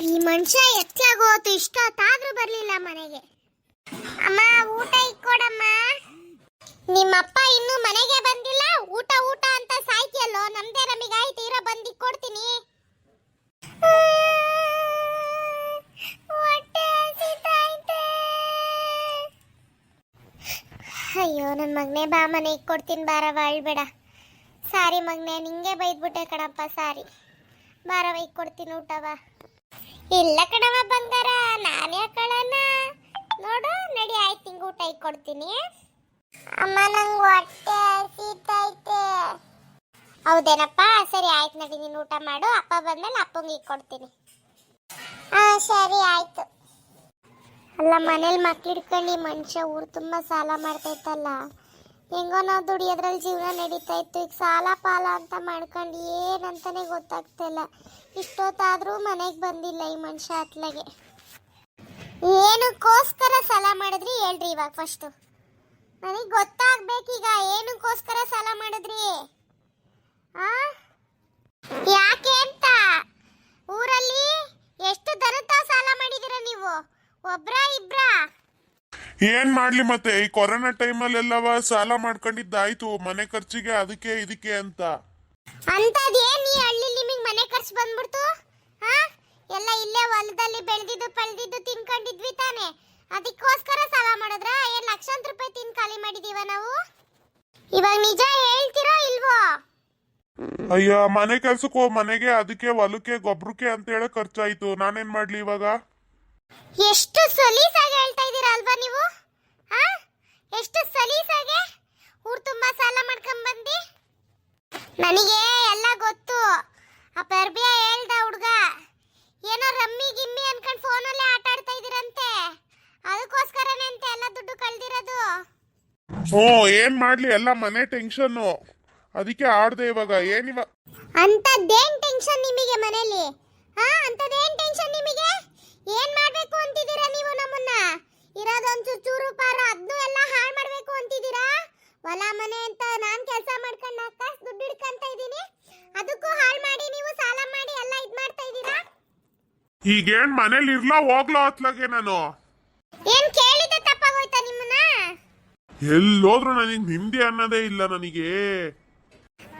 ಈ ಮನುಷ್ಯ ಎತ್ತಾಗೋತು ಇಷ್ಟೊತ್ತಾದ್ರೂ ಬರ್ಲಿಲ್ಲ ಮನೆಗೆ. ಅಮ್ಮ ಊಟ ಇಕ್ಕೊಡಮ್ಮ. ನಿಮ್ಮಪ್ಪ ಇನ್ನೂ ಮನೆಗೆ ಬಂದಿಲ್ಲ, ಊಟ ಊಟ ಅಂತ ಸಾಯ್ತಿಯಲ್ಲೋ. ನಮ್ದೇ ನಮಿಗಾಯ್ತು, ಇರೋ ಬಂದು ಕೊಡ್ತೀನಿ. ಅಯ್ಯೋ ನನ್ನ ಮಗನೇ, ಬಾ ಮನೆ ಇಕ್ಕೊಡ್ತೀನಿ ಬಾರವ, ಅಳ್ಬೇಡ. ಸಾರಿ ಮಗನೇ, ನಿಂಗೆ ಬೈದ್ಬಿಟ್ಟೆ ಕಣಪ್ಪ, ಸಾರಿ. ಬಾರವ ಇಕ್ಕೊಡ್ತೀನಿ ಊಟವ. ಇಲ್ಲ ಕಣವ ಬಂಗಾರ, ನಾನೇ ಕಳನ. ನೋಡು ನಡಿ, ಆಯ್ತು ನಿಂಗೆ ಊಟ ಇಕ್ಕೊಡ್ತೀನಿ. ಅಮ್ಮ ನಂಗೆ ಹೊಟ್ಟೆ ಹಸಿತೈತೆ. ಹೌದೇನಪ್ಪ, ಸರಿ ಆಯ್ತು ನಡಿ, ನೀನು ಊಟ ಮಾಡು. ಅಪ್ಪ ಬಂದ್ಮೇಲೆ ಅಪ್ಪಂಗೆ ಇಕ್ಕೊಡ್ತೀನಿ. ಸರಿ ಆಯ್ತು. ಅಲ್ಲ ಮನೇಲಿ ಮಕ್ಳಿಡ್ಕೊಂಡು ಈ ಮನುಷ್ಯ ಊರು ತುಂಬ ಸಾಲ ಮಾಡ್ತೈತಲ್ಲ. ಹೆಂಗೋ ನಾವು ದುಡಿಯೋದ್ರಲ್ಲಿ ಜೀವನ ನಡೀತಾ ಇತ್ತು. ಈಗ ಸಾಲ ಪಾಲ ಅಂತ ಮಾಡ್ಕೊಂಡು ಏನಂತಾನೆ ಗೊತ್ತಾಗ್ತಿಲ್ಲ. ಇಷ್ಟೊತ್ತಾದರೂ ಮನೆಗೆ ಬಂದಿಲ್ಲ ಈ ಮನುಷ್ಯ ಅತ್ಲಾಗೆ. ಏನಕ್ಕೋಸ್ಕರ ಸಾಲ ಮಾಡಿದ್ರಿ ಹೇಳ್ರಿ ಇವಾಗ ಫಸ್ಟು. ನನಗೆ ಗೊತ್ತಾಗ್ಬೇಕೀಗ, ಏನಕ್ಕೋಸ್ಕರ ಸಾಲ ಮಾಡಿದ್ರಿ? ಯಾಕೆ ಅಂತ. ಊರಲ್ಲಿ ಎಷ್ಟು ದನದ ಸಾಲ ಮಾಡಿದ್ದೀರಾ ನೀವು? ಒಬ್ರಾ ಇಬ್ರಾ? ಏನ್ ಮಾಡ್ಲಿ ಮತ್ತೆ, ಈ ಕೊರೋನಾ ಟೈಮಲ್ಲೆಲ್ಲವ ಸಾಲ ಮಾಡ್ಕೊಂಡಿದ್ದಾಯ್ತು ಮನೆ ಖರ್ಚಿಗೆ, ಅದಕ್ಕೆ ಇದಕ್ಕೆ ಅಂತ. ಅಂತದೇನ್ ಈ ಹಳ್ಳಿ ನಿಮಗೆ ಮನೆ ಖರ್ಚು ಬಂದ್ಬಿಡ್ತು? ಎಲ್ಲ ಇಲ್ಲೇ ಹೊಲದಲ್ಲಿ ಬೆಳೆದಿದ್ದು ಪಳೆದಿದ್ದು ತಿನ್ಕೊಂಡಿದ್ವಿ ತಾನೆ, ಅದಕ್ಕೋಸ್ಕರ ಸಾಲ ಮಾಡಿದ್ರ? ಏನ್ ಲಕ್ಷಾಂತರ ರೂಪಾಯಿ ತಿನ್ ಖಾಲಿ ಮಾಡಿದೀವ ನಾವು? ಇವಾಗ ನಿಜ ಹೇಳ್ತಿರೋ ಇಲ್ವೋ? ಅಯ್ಯ, ಮನೆ ಕೆಲ್ಸಕ್ಕೋ ಮನೆಗೆ, ಅದಕ್ಕೆ ಹೊಲಕ್ಕೆ ಗೊಬ್ಬರಕ್ಕೆ ಅಂತ ಹೇಳಿ ಖರ್ಚಾಯ್ತು. ನಾನೇನ್ ಮಾಡ್ಲಿ ಇವಾಗ? ಎಷ್ಟು ಸಲೀಸಾಗಿ ಹೇಳ್ತಾ ಇದ್ದೀರಾ ಅಲ್ವಾ ನೀವು? ಎಷ್ಟು ಸಲೀಸಾಗೆ ಊರ್ ತುಂಬಾ ಸಾಲ ಮಾಡ್ಕೊಂಡ್ ಬಂದಿ. ನನಗೆ ಎಲ್ಲ ಗೊತ್ತು. ಆ ಪರ್ಬಿಯ ಹೇಳ್ದ ಹುಡ್ಗ ಏನೋ ರಮ್ಮಿ ಗಿಮ್ಮಿ ಅನ್ಕೊಂಡ್ ಫೋನಲ್ಲೇ ಆಟ ಆಡ್ತಾ ಇದೀರಂತೆ, ಅದಕ್ಕೋಸ್ಕರನೇ ಅಂತ ಎಲ್ಲ ದುಡ್ಡು ಕಳ್ದಿರೋದು. ಏನ್ ಮಾಡ್ಲಿ, ಎಲ್ಲ ಮನೆ ಟೆನ್ಷನ್, ಅದಕ್ಕೆ ಆಡ್ದೆ ಇವಾಗ. ಏನಿವ ಅಂತದ್ದೇನ್ ಟೆನ್ಷನ್ ನಿಮಗೆ ಮನೇಲಿ? ಅಂತದೇನ್ ಟೆನ್ಷನ್ ನಿಮಗೆ? ಏನ್ ಮಾಡ್ಬೇಕು ಅಂತಿದ್ದೀರಾ ನೀವು ನಮ್ಮನ್ನ? ಇರೋದೊಂದು ಚೂರು ಪಾರು ಅದನ್ನು ಎಲ್ಲ ಹಾಳು ಮಾಡ್ಬೇಕು ಅಂತಿದ್ದೀರಾ? ಹೊಲ ಮನೆ ಅಂತ ನಾನ್ ಕೆಲಸ ಮಾಡ್ಕೊಂಡು ಕಾಸು ದುಡ್ಡು ಹಿಡ್ಕೊಂತ ಇದ್ದೀನಿ, ಅದಕ್ಕೂ ಹಾಳು ಮಾಡಿ ನೀವು ಸಾಲ ಮಾಡಿ ಎಲ್ಲ ಇದ್ ಮಾಡ್ತಾ ಇದ್ದೀರಾ. ಈಗೇನ್ ಮನೇಲಿ ಇರ್ಲಾ ಹೋಗ್ಲಾ ಅತ್ಲಾಗೆ ನಾನು? ಏನ್ ಕೇಳಿದ ತಪ್ಪಾಗೋಯ್ತಾ ನಿಮ್ಮನ್ನ? ಎಲ್ಲೋದ್ರು ನನಗೆ ನಿಂದೆ ಅನ್ನೋದೇ ಇಲ್ಲ ನನಗೆ.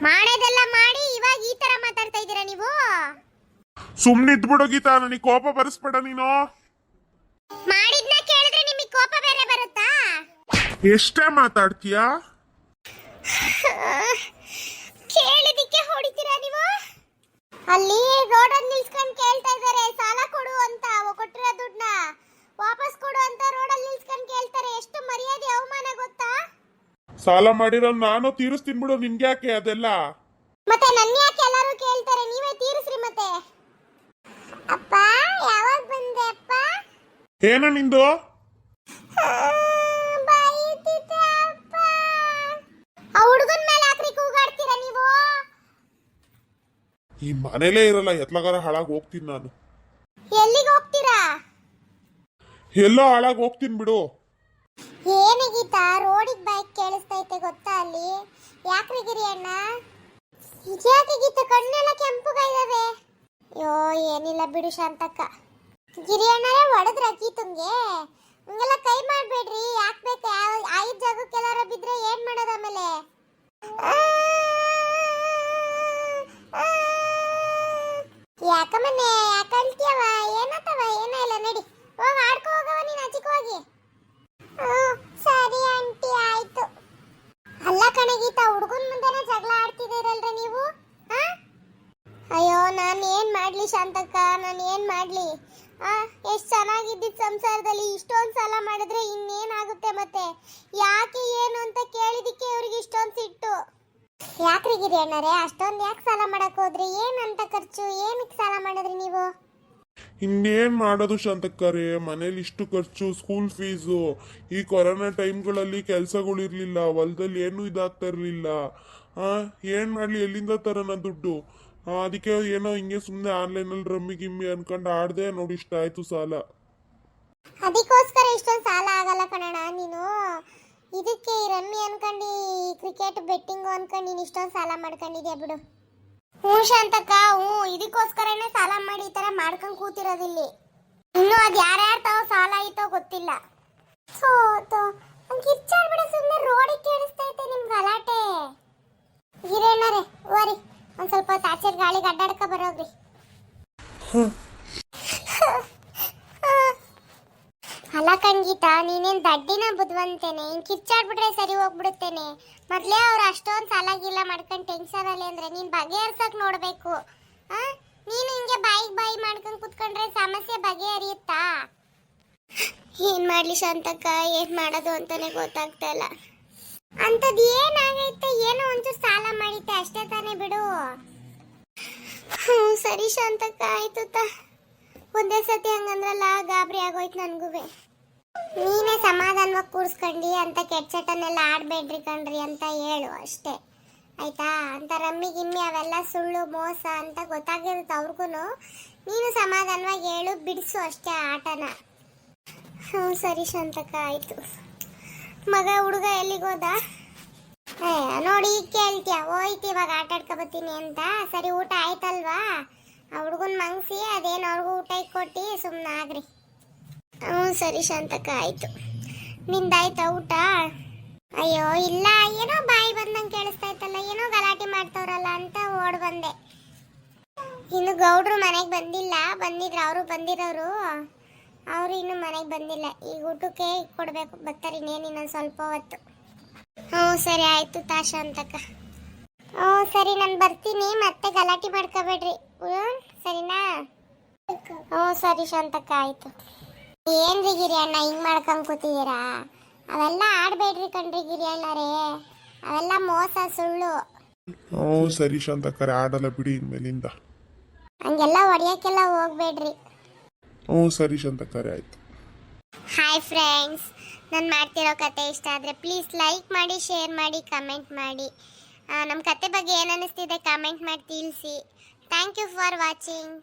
ಮಾಡೋದೆಲ್ಲ ಮಾಡಿ ಇವಾಗ ಈ ತರ ಮಾತಾಡ್ತಾ ಇದ್ದೀರಾ ನೀವು? ಸುಮ್ನಿದ್ಬಿಡೋ ಗೀತಾ, ನನಗೆ ಕೋಪ ಬರಿಸ್ಬೇಡ ನೀನು. ಮಾಡಿದ್ನ ಕೇಳಿದ್ರೆ ನಿಮಗೆ ಕೋಪ ಬೇರೆ ಬರುತ್ತಾ? ಎಷ್ಟೇ ಮಾತಾಡ್ತೀಯಾ? ಕೇಳಿದಕ್ಕೆ ಹೊಡಿತೀರಾ ನೀವು? ಅಲ್ಲಿ ರೋಡಲ್ಲಿ ನಿಲ್ಸ್ಕೊಂಡು ಕೇಳ್ತಾ ಇದ್ದಾರೆ ಸಾಲ ಕೊಡು ಅಂತ, ಕೊಟ್ಟಿರೋ ದುಡ್ಡನ್ನ ವಾಪಸ್ ಕೊಡು ಅಂತ ರೋಡಲ್ಲಿ ನಿಲ್ಸ್ಕೊಂಡು ಕೇಳ್ತಾರೆ. ಎಷ್ಟು ಮರ್ಯಾದೆ ಅವಮಾನ ಗೊತ್ತಾ? ಸಾಲ ಮಾಡಿರೋ ನಾನು ತೀರಿಸ್ತೀನಿ ಬಿಡು, ನಿನ್ಗೆ ಯಾಕೆ ಅದೆಲ್ಲ? ಮತ್ತೆ ನನ್ನ ಯಾಕೆ ಎಲ್ಲರೂ ಕೇಳ್ತಾರೆ? ನೀವೇ ತೀರಿಸ್ರಿ ಮತ್ತೆ. ಅಪ್ಪ ಯಾವಾಗ ಬಂದೆ ಅಪ್ಪ? ಏನ ನಿಂದು? ಬಾಯಿತಿತೆ ಅಪ್ಪ. ಆ ಹುಡುಗನ ಮೇಲೆ ಯಾಕ್ರಿ ಕೂಗಾಡ್ತೀರಾ ನೀವು? ಈ ಮನೇಲೇ ಇರಲ್ಲ, ಎತ್ಲಗಾರ ಹಾಳಾಗಿ ಹೋಗ್ತೀನಿ ನಾನು. ಎಲ್ಲಿಗೆ ಹೋಗ್ತೀರಾ? ಎಲ್ಲೋ ಹಾಳಾಗಿ ಹೋಗ್ತೀನಿ ಬಿಡು. ಏನಿಗೀತಾ ರೋಡಿಗೆ ಬೈಕ್ ಕೇಳಿಸ್ತೈತೆ ಗೊತ್ತಾ ಅಲ್ಲಿ? ಯಾಕ್ರಿ ಗಿರಿ ಅಣ್ಣ? ಇದ್ಯಾಕೆ ಗೀತ ಕಣ್ಣೆಲ್ಲ ಕೆಂಪುಗಾಯ್ದವೆ? ಅಯ್ಯೋ ಏನಿಲ್ಲ ಬಿಡು ಶಾಂತಕ್ಕ. ಗಿರಿ ಅಣ್ಣರೇ ಹೊಡೆದ್ರ ಗೀತಂಗೆ? ಹಂಗೆಲ್ಲ ಕೈ ಮಾಡ್ಬೇಡ್ರಿ. ಯಾಕೆ ಬೇಕು? ಐದು ಜಾಗಕ್ಕೆಲ್ಲಾರ ಬಿದ್ರೆ ಏನ್ ಮಾಡೋದು ಆಮೇಲೆ? ಯಾಕಮ್ಮನೆ ಯಾಕಳ್ತೀಯವ? ಏನತ್ತವ? ಏನ ಇಲ್ಲ, ನಡಿ ಹೋಗಿ ಆಡ್ಕೊ ಹೋಗವ ನೀನು ಆಚೆಗೆ ಹೋಗಿ. ಸರಿ ಆಂಟಿ ಆಯ್ತು. ಅಲ್ಲ ಕಣೆ ಗೀತಾ, ಹುಡುಗನ ಮುಂದೆನೇ ಜಗಳ ಆಡ್ತಿದ್ದೀರಲ್ರ ನೀವು? ಅಯ್ಯೋ ನಾನು ಏನ್ ಮಾಡ್ಲಿ ಶಾಂತಕ್ಕ, ನಾನು ಏನ್ ಮಾಡ್ಲಿ? ಎಷ್ಟು ಚೆನ್ನಾಗಿದ್ದಿದ್ದ ಸಂಸಾರದಲ್ಲಿ ಇಷ್ಟೊಂದು ಸಾಲ ಮಾಡಿದ್ರೆ ಇನ್ನೇನಾಗುತ್ತೆ ಮತ್ತೆ? ಯಾಕೆ ಏನು ಅಂತ ಕೇಳಿದಕ್ಕೆ ಇವ್ರಿಗೆ ಇಷ್ಟೊಂದು ಸಿಟ್ಟು. ಯಾಕ್ರಿ ಗಿರಿ ಅಣ್ಣರೇ ಅಷ್ಟೊಂದು ಯಾಕೆ ಸಾಲ ಮಾಡಕ್ ಹೋದ್ರಿ? ಏನಂತ ಖರ್ಚು? ಏನಕ್ಕೆ ಸಾಲ ಮಾಡಿದ್ರಿ ನೀವು? ಇನ್ನೇನ್ ಮಾಡೋದು ಶಾಂತಕ್ಕರೆ, ಮನೇಲಿ ಇಷ್ಟು ಖರ್ಚು, ಸ್ಕೂಲ್ ಫೀಸು. ಈ ಕೊರೋನಾ ಟೈಮ್ಗಳಲ್ಲಿ ಕೆಲಸಗಳಿರ್ಲಿಲ್ಲ, ಹೊಲದಲ್ಲಿ ಏನು ಇದಾಗ್ತಾ ಇರ್ಲಿಲ್ಲ. ಏನ್ ಮಾಡ್ಲಿ, ಎಲ್ಲಿಂದ ತರೋಣ ದುಡ್ಡು? ಅದಕ್ಕೆ ಏನೋ ಹಿಂಗೆ ಸುಮ್ಮನೆ ಆನ್ಲೈನಲ್ಲಿ ರಮ್ಮಿ ಗಿಮ್ಮಿ ಅನ್ಕೊಂಡು ಆಡ್ದೆ, ನೋಡಿ ಇಷ್ಟ ಆಯ್ತು ಸಾಲ. ಅದಕ್ಕೋಸ್ಕರ ಇಷ್ಟೊಂದು ಸಾಲ ಆಗಲ್ಲ ಕಣಣ್ಣ. ನೀನು ಇದಕ್ಕೆ ರಮ್ಮಿ ಅನ್ಕೊಂಡು ಕ್ರಿಕೆಟ್ ಬೆಟ್ಟಿಂಗು ಅನ್ಕೊಂಡು ನೀನು ಇಷ್ಟೊಂದು ಸಾಲ ಮಾಡ್ಕೊಂಡಿದ್ಯಾ ಬಿಡು. ಹ್ಞೂ ಶಾಂತಕ್ಕ, ಹ್ಞೂ ಇದಕ್ಕೋಸ್ಕರನೇ ಸಾಲ ಮಾಡಿ ಈ ತರ ಮಾಡ್ಕೊಂಡ್ ಕೂತಿರೋದಿಲ್ಲಿ. ಇನ್ನು ಅದ್ ಯಾರ್ಯಾರ ತಾವ್ ಸಾಲ ಐತೋ ಗೊತ್ತಿಲ್ಲ. ಸೋತೋ ಕಿಚ್ಚಾಡ್ಬಿಡ, ಸುಮ್ಮನೆ ರೋಡಿಗೆ ಕೇಳಿಸ್ತೈತೆ ನಿಮ್ ಗಲಾಟೆ. ಹಿರೇನರೇ ಓರಿ, ಒಂದ್ ಸ್ವಲ್ಪ ಹೊತ್ತು ಆಚೆ ಗಾಳಿಗೆ ಅಡ್ಡಾಡ್ಕ ಬರೋಗ್ರಿ. ಅಲ್ಲ ಕಣ್ಗೀತಾ, ನೀನೇನ್ ದಡ್ಡಿನ ಬುದ್ವಂತೇನೆ, ಹಿಂಗ್ ಕಿಚ್ಚಾಡ್ಬಿಟ್ರೆ ಸರಿ ಹೋಗ್ಬಿಡುತ್ತೇನೆ. ಮೊದ್ಲೇ ಅವ್ರು ಅಷ್ಟೊಂದ್ ಸಾಲ ಗೀಲ ಮಾಡ್ಕೊಂಡ್ ಟೆನ್ಷನ್ ಅಲ್ಲಿ ಅಂದ್ರೆ ನೀನ್ ಬಗೆಹರ್ಸಕ್ ನೋಡ್ಬೇಕು. ನೀನು ಹಿಂಗೆ ಬಾಯಿ ಮಾಡ್ಕೊಂಡ್ ಕುತ್ಕೊಂಡ್ರೆ ಸಮಸ್ಯೆ ಬಗೆಹರಿಯುತ್ತಾ? ಏನ್ ಮಾಡ್ಲಿ ಶಾಂತಕ್ಕ, ಏನ್ ಮಾಡೋದು ಅಂತಾನೆ ಗೊತ್ತಾಗ್ತಾ ಇಲ್ಲ. ಅಂತದ್ ಏನಾಗೈತೆ, ಏನೋ ಒಂಚೂರು ಸಾಲ ಮಾಡಿತ್ತೆ ಅಷ್ಟೇ ತಾನೇ ಬಿಡು. ಸರಿ ಶಾಂತಕ್ಕ, ಆಯ್ತು ಒಂದೇ ಸತಿ ಹಂಗಂದ್ರಲ್ಲ ಗಾಬರಿ ಆಗೋಯ್ತು ನನ್ಗುವೆ. ನೀನೇ ಸಮಾಧಾನವಾಗಿ ಕೂರ್ಸ್ಕೊಂಡಿ ಅಂತ ಕೆಟ್ಚಟನ್ನೆಲ್ಲ ಆಡ್ಬೇಡ್ರಿ ಕಣ್ರಿ ಅಂತ ಹೇಳು ಅಷ್ಟೇ, ಆಯ್ತಾ? ಅಂತ ರಮ್ಮಿ ಗಿಮ್ಮಿ ಅವೆಲ್ಲ ಸುಳ್ಳು ಮೋಸ ಅಂತ ಗೊತ್ತಾಗಿರುತ್ತೆ ಅವ್ರಿಗೂ. ನೀನು ಸಮಾಧಾನವಾಗಿ ಹೇಳು, ಬಿಡಿಸು ಅಷ್ಟೇ ಆಟನ. ಸರಿ ಶಾಂತಕ್ಕ, ಆಯ್ತು. ಮಗ ಹುಡುಗ ಎಲ್ಲಿಗೋದ? ನೋಡಿ ಈಗ ಕೇಳ್ತೀಯ, ಹೋಯ್ತು ಇವಾಗ ಆಟ ಆಡ್ಕೊಬತ್ತೀನಿ ಅಂತ. ಸರಿ ಊಟ ಆಯ್ತಲ್ವಾ? ಆ ಹುಡುಗನ್ ಮಂಗ್ಸಿ ಅದೇನು ಅವ್ರಿಗೂ ಊಟ ಕೊಟ್ಟು ಸುಮ್ಮನೆ ಆಗ್ರಿ. ಸರಿ ಶಾಂತಕ್ಕ, ಆಯ್ತು. ನಿಂದಾಯ್ತಾ ಊಟ? ಅಯ್ಯೋ ಇಲ್ಲ, ಏನೋ ಬಾಯಿ ಬಂದಂಗೆ ಕೇಳಿಸ್ತಾ ಇತ್ತಲ್ಲ, ಏನೋ ಗಲಾಟೆ ಮಾಡ್ತವ್ರಲ್ಲ ಅಂತ ಓಡ್ ಬಂದೆ. ಇನ್ನು ಗೌಡ್ರು ಮನೆಗೆ ಬಂದಿಲ್ಲ, ಬಂದಿದ್ರು ಅವರು ಬಂದಿರೋರು, ಅವರು ಇನ್ನು ಮನೆಗೆ ಬಂದಿಲ್ಲ. ಈಗ ಊಟಕ್ಕೆ ಕೊಡ್ಬೇಕು, ಬರ್ತಾರೆ ಇನ್ನೊಂದು ಸ್ವಲ್ಪ ಹೊತ್ತು. ಸರಿ ಆಯ್ತು ಶಾಂತಕ್ಕ. ಸರಿ ನಾನು ಬರ್ತೀನಿ, ಮತ್ತೆ ಗಲಾಟೆ ಮಾಡ್ಕೋಬೇಡ್ರಿ, ಸರಿನಾ? ಸರಿ ಶಾಂತಕ್ಕ, ಆಯ್ತು. ಏನ್ರಿ ಗಿರಿಯಣ್ಣ ಹಿಂಗ್ ಮಾಡ್ಕೊಂಡ್ ಕೂತಿದ್ದೀರಾ? ಅವೆಲ್ಲ ಆಡ್ಬೇಡ್ರಿ ಕಣ್ರಿ ಗಿರಿಯಣ್ಣರೇ, ಅವೆಲ್ಲ ಮೋಸ ಸುಳ್ಳು. ಸರಿ ಶಾಂತಕ್ಕರೆ, ಆಡಲ್ಲ ಬಿಡಿ ಇನ್ಮೇಲಿಂದ. ಹಂಗೆಲ್ಲ ಹೊಡಿಯಕ್ಕೆಲ್ಲ ಹೋಗ್ಬೇಡ್ರಿ. ಸರಿ ಶಾಂತಕ್ಕರೆ, ಆಯ್ತು. ಹಾಯ್ ಫ್ರೆಂಡ್ಸ್, ನಾನು ಮಾಡ್ತಿರೋ ಕತೆ ಇಷ್ಟ ಆದರೆ ಪ್ಲೀಸ್ ಲೈಕ್ ಮಾಡಿ, ಶೇರ್ ಮಾಡಿ, ಕಮೆಂಟ್ ಮಾಡಿ. ನಮ್ಮ ಕತೆ ಬಗ್ಗೆ ಏನು ಅನ್ನಿಸ್ತಿದೆ ಕಮೆಂಟ್ ಮಾಡಿ ತಿಳಿಸಿ. Thank you for watching.